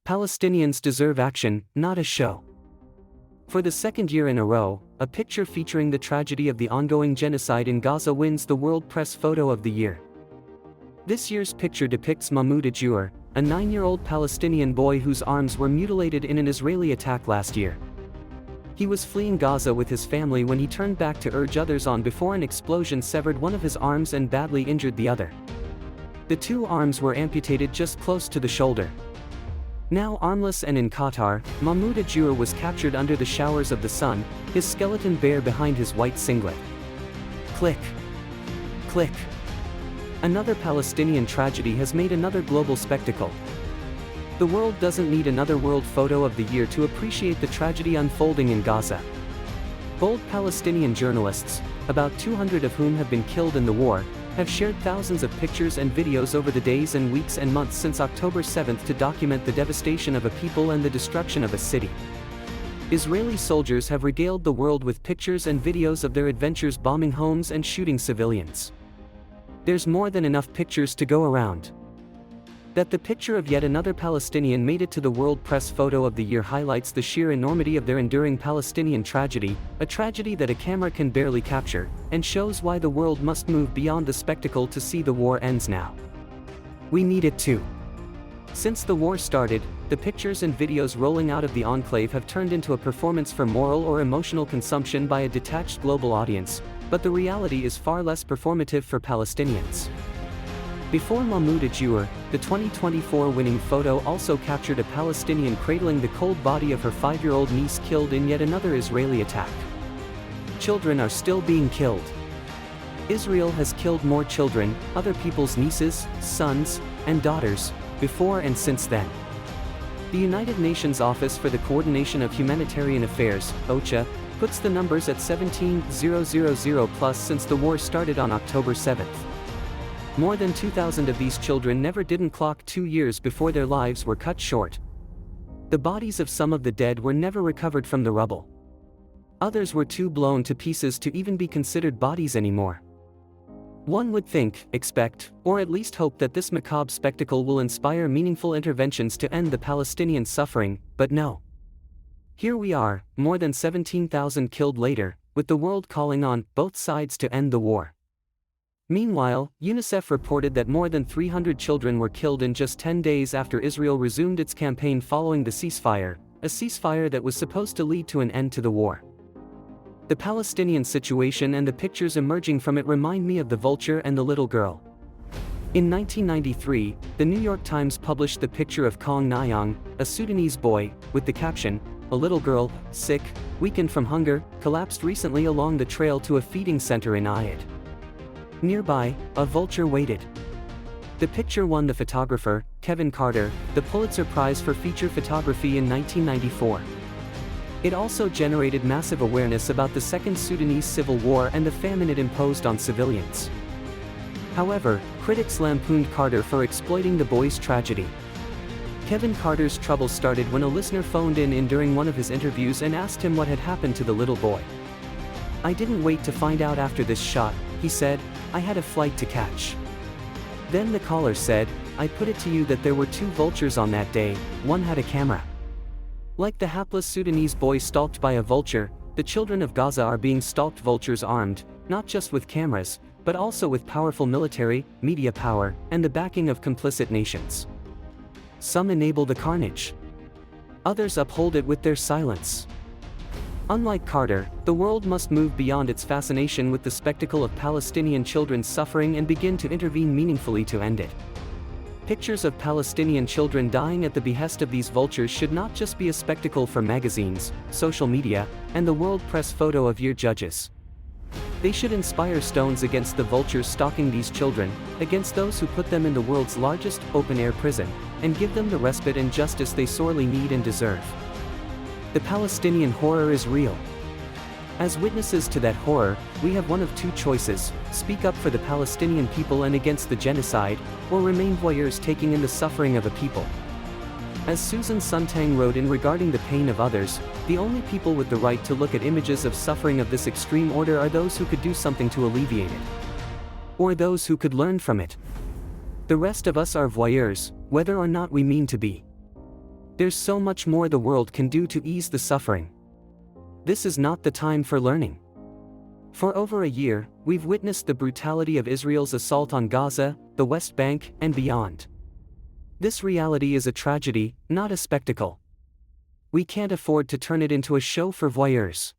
Palestinians deserve action, not a show. For the second year in a row, a picture featuring the tragedy of the ongoing genocide in Gaza wins the World Press Photo of the Year. This year's picture depicts Mahmoud Ajour, a 9-year-old Palestinian boy whose arms were mutilated in an Israeli attack last year. He was fleeing Gaza with his family when he turned back to urge others on before an explosion severed one of his arms and badly injured the other. The two arms were amputated just close to the shoulder. Now armless and in Qatar, Mahmoud Ajour was captured under the showers of the sun, his skeleton bare behind his white singlet. Click. Click. Another Palestinian tragedy has made another global spectacle. The world doesn't need another World Photo of the Year to appreciate the tragedy unfolding in Gaza. Bold Palestinian journalists, about 200 of whom have been killed in the war, have shared thousands of pictures and videos over the days and weeks and months since October 7 to document the devastation of a people and the destruction of a city. Israeli soldiers have regaled the world with pictures and videos of their adventures bombing homes and shooting civilians. There's more than enough pictures to go around. That the picture of yet another Palestinian made it to the World Press Photo of the Year highlights the sheer enormity of their enduring Palestinian tragedy, a tragedy that a camera can barely capture, and shows why the world must move beyond the spectacle to see the war ends now. We need it too. Since the war started, the pictures and videos rolling out of the enclave have turned into a performance for moral or emotional consumption by a detached global audience, but the reality is far less performative for Palestinians. Before Mahmoud Ajour, the 2024 winning photo also captured a Palestinian cradling the cold body of her 5-year-old niece killed in yet another Israeli attack. Children are still being killed. Israel has killed more children, other people's nieces, sons, and daughters, before and since then. The United Nations Office for the Coordination of Humanitarian Affairs, OCHA, puts the numbers at 17,000 plus since the war started on October 7th. More than 2,000 of these children never didn't clock 2 years before their lives were cut short. The bodies of some of the dead were never recovered from the rubble. Others were too blown to pieces to even be considered bodies anymore. One would think, expect, or at least hope that this macabre spectacle will inspire meaningful interventions to end the Palestinian suffering, but no. Here we are, more than 17,000 killed later, with the world calling on both sides to end the war. Meanwhile, UNICEF reported that more than 300 children were killed in just 10 days after Israel resumed its campaign following the ceasefire, a ceasefire that was supposed to lead to an end to the war. The Palestinian situation and the pictures emerging from it remind me of the vulture and the little girl. In 1993, the New York Times published the picture of Kong Nayang, a Sudanese boy, with the caption, "A little girl, sick, weakened from hunger, collapsed recently along the trail to a feeding center in Ayad." Nearby, a vulture waited. The picture won the photographer, Kevin Carter, the Pulitzer Prize for feature photography in 1994. It also generated massive awareness about the Second Sudanese Civil War and the famine it imposed on civilians. However, critics lampooned Carter for exploiting the boy's tragedy. Kevin Carter's trouble started when a listener phoned in during one of his interviews and asked him what had happened to the little boy. "I didn't wait to find out after this shot," he said, "I had a flight to catch." Then the caller said, "I put it to you that there were 2 vultures on that day, one had a camera." Like the hapless Sudanese boy stalked by a vulture, the children of Gaza are being stalked vultures armed, not just with cameras, but also with powerful military, media power, and the backing of complicit nations. Some enable the carnage. Others uphold it with their silence. Unlike Carter, the world must move beyond its fascination with the spectacle of Palestinian children suffering and begin to intervene meaningfully to end it. Pictures of Palestinian children dying at the behest of these vultures should not just be a spectacle for magazines, social media, and the World Press Photo of Year judges. They should inspire stones against the vultures stalking these children, against those who put them in the world's largest open-air prison, and give them the respite and justice they sorely need and deserve. The Palestinian horror is real. As witnesses to that horror, we have one of 2 choices: speak up for the Palestinian people and against the genocide, or remain voyeurs taking in the suffering of a people. As Susan Sontag wrote in Regarding the Pain of Others, the only people with the right to look at images of suffering of this extreme order are those who could do something to alleviate it. Or those who could learn from it. The rest of us are voyeurs, whether or not we mean to be. There's so much more the world can do to ease the suffering. This is not the time for learning. For over a year, we've witnessed the brutality of Israel's assault on Gaza, the West Bank, and beyond. This reality is a tragedy, not a spectacle. We can't afford to turn it into a show for voyeurs.